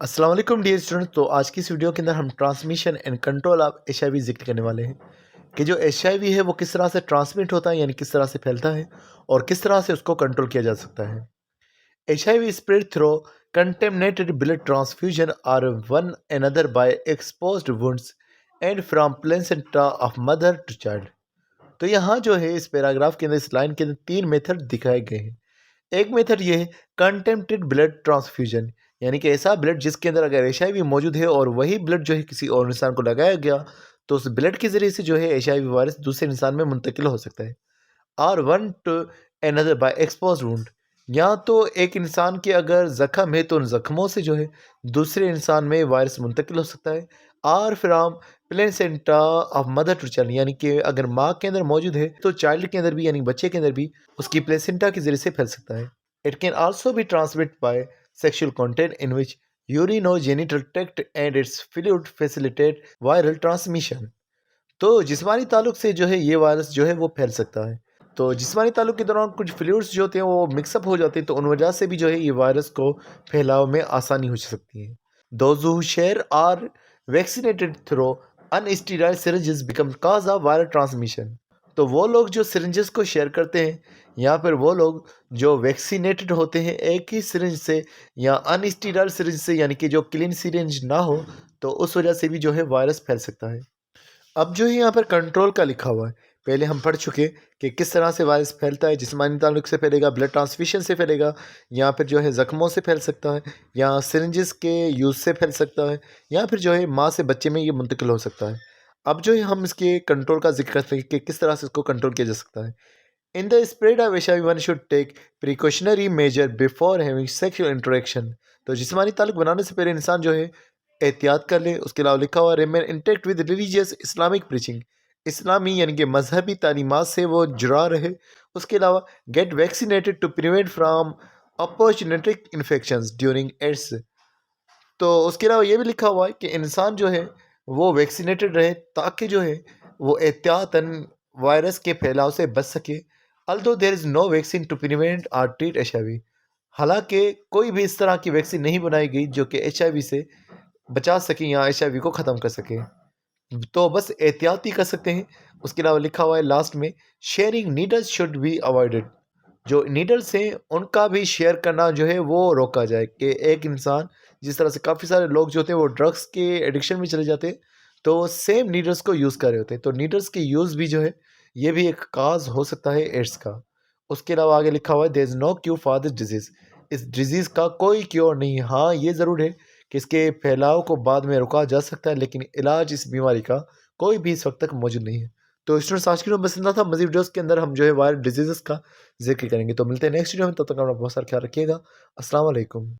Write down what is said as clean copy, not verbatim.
अस्सलाम वालेकुम dear student. तो आज की इस वीडियो के अंदर हम transmission and control of HIV जिक्र करने वाले हैं कि जो एचआईवी है वो किस तरह से ट्रांसमिट होता है, यानी किस तरह से फैलता है और किस तरह से उसको कंट्रोल किया जा सकता है। HIV spread through contaminated blood transfusion और one another by exposed wounds and from placenta of mother to child. तो यहाँ जो है इस पैराग्राफ के अंदर, इस लाइन के अंदर तीन मेथड दिखाए गए हैं। एक मेथड ये है कंटेम्प्टेड ब्लड ट्रांसफ्यूजन, यानी कि ऐसा ब्लड जिसके अंदर अगर एचआईवी मौजूद है और वही ब्लड जो है किसी और इंसान को लगाया गया तो उस ब्लड के ज़रिए से जो है एचआईवी वायरस दूसरे इंसान में मुंतकिल हो सकता है। और one two another by expose wound, या तो एक इंसान के अगर ज़ख्म है तो उन ज़ख्मों से जो है दूसरे इंसान में वायरस मुंतकिल हो सकता है। और from placenta of mother to child, यानी कि अगर माँ के अंदर मौजूद है तो चाइल्ड के अंदर भी, यानी बच्चे के अंदर भी उसकी प्लेसेंटा के ज़रिए से फैल सकता है। It can also be transmit by sexual contact in which urine और genital tract and its fluid facilitate viral transmission. तो जिस्मानी ताल्लुक से जो है ये वायरस जो है वो फैल सकता है। तो जिस्मानी ताल्लुक के दौरान कुछ फ्लूइड्स जो होते हैं वो मिक्सअप हो जाते हैं, तो उन वजह से भी जो है ये वायरस को फैलाव में आसानी हो सकती है। Those who share are vaccinated through unsteroid syringes become cause of viral transmission. तो वो लोग जो सिरिंजेस को शेयर करते हैं या फिर वो लोग जो वैक्सीनेटेड होते हैं एक ही सिरिंज से या अनस्टेरॉइड सिरिंज से, यानी कि जो क्लीन सिरिंज ना हो, तो उस वजह से भी जो है वायरस फैल सकता है। अब जो है यहाँ पर कंट्रोल का लिखा हुआ है। पहले हम पढ़ चुके कि किस तरह से वायरस फैलता है, जिस्मानी ताल्लुक से फैलेगा, ब्लड ट्रांसफ्यूशन से फैलेगा, या फिर जो है ज़ख्मों से फैल सकता है, या सिरिंजेस के यूज़ से फैल सकता है, या फिर जो है माँ से बच्चे में ये मुंतकिल हो सकता है। अब जो है हम इसके कंट्रोल का जिक्र करते हैं कि किस तरह से इसको कंट्रोल किया जा सकता है। In the spread of H I V one should take precautionary measure before having sexual interaction. तो जिस्मानी ताल्लुक बनाने से पहले इंसान जो है एहतियात कर ले। उसके अलावा लिखा हुआ remain intact with religious Islamic preaching, इस्लामी यानी कि मजहबी तालीमात से वो जुड़ा रहे। उसके अलावा get vaccinated to prevent from opportunistic infections during AIDS. तो उसके अलावा ये भी लिखा हुआ है कि इंसान जो है वो वैक्सीनेटेड रहे ताकि जो है वो एहतियातन वायरस के फैलाव से बच सके। Although there is no vaccine to prevent और ट्रीट एचआईवी, हालांकि कोई भी इस तरह की वैक्सीन नहीं बनाई गई जो कि एचआईवी से बचा सकें या एचआईवी को ख़त्म कर सकें, तो बस एहतियात ही कर सकते हैं। उसके अलावा लिखा हुआ है लास्ट में, sharing needles should be avoided. जो नीडल्स हैं उनका भी शेयर करना जो है वो रोका जाए कि एक इंसान, जिस तरह से काफ़ी सारे लोग जो होते हैं वो ड्रग्स के एडिक्शन में चले जाते हैं तो सेम नीडल्स को यूज़ कर रहे होते हैं, तो नीडल्स के यूज़ भी जो है ये भी एक काज हो सकता है एड्स का। उसके अलावा आगे लिखा हुआ है there is no cure for this disease, इस डिजीज़ का कोई क्योर नहीं है। हाँ, ये ज़रूर है कि इसके फैलाव को बाद में रोका जा सकता है, लेकिन इलाज इस बीमारी का कोई भी इस वक्त तक मौजूद नहीं है। तो स्टूडेंट्स, आज की वीडियो बस इतना था। मज़ीद वीडियोस के अंदर हम जो है वायरल डिजीज़ का ज़िक्र करेंगे। तो मिलते हैं नेक्स्ट वीडियो में, तब तक अपना बहुत सारा ख्याल रखिएगा। अस्सलाम वालेकुम।